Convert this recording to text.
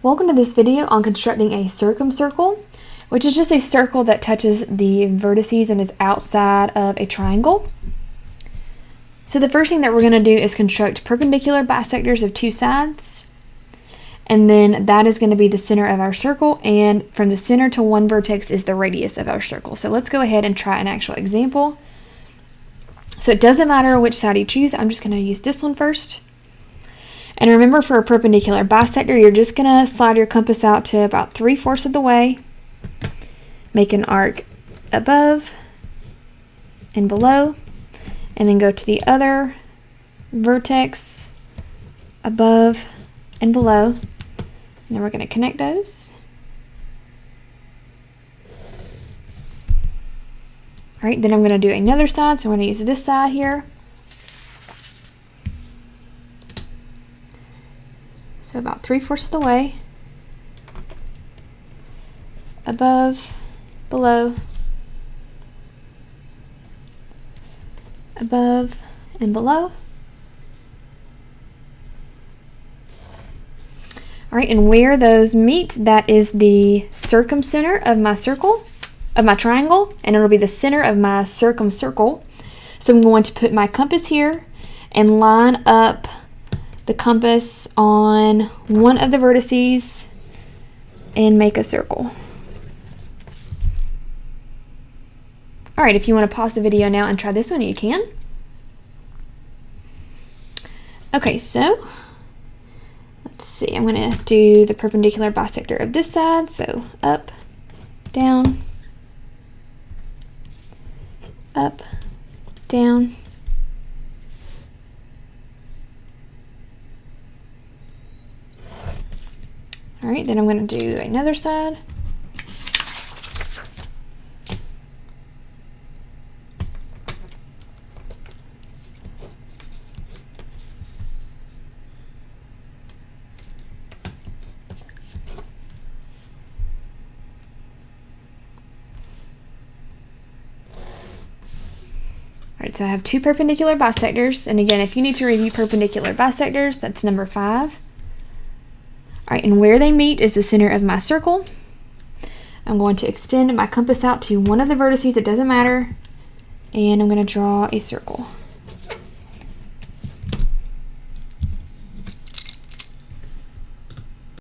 Welcome to this video on constructing a circumcircle, which is just a circle that touches the vertices and is outside of a triangle. So the first thing that we're going to do is construct perpendicular bisectors of two sides, and then that is going to be the center of our circle, and from the center to one vertex is the radius of our circle. So let's go ahead and try an actual example. So it doesn't matter which side you choose, I'm just going to use this one first. And remember, for a perpendicular bisector, you're just going to slide your compass out to about 3/4 of the way, make an arc above and below, and then go to the other vertex above and below. And then we're going to connect those. All right, then I'm going to do another side, so I'm going to use this side here. So about 3/4 of the way, above, below, above, and below. All right, and where those meet, that is the circumcenter of my circle, of my triangle, and it'll be the center of my circumcircle. So I'm going to put my compass here and line up the compass on one of the vertices and make a circle. All right, if you want to pause the video now and try this one, you can. Okay, so let's see, I'm going to do the perpendicular bisector of this side. So up, down, up, down. All right, then I'm going to do another side. All right, so I have two perpendicular bisectors. And again, if you need to review perpendicular bisectors, that's number 5. All right, and where they meet is the center of my circle. I'm going to extend my compass out to one of the vertices, it doesn't matter, and I'm going to draw a circle.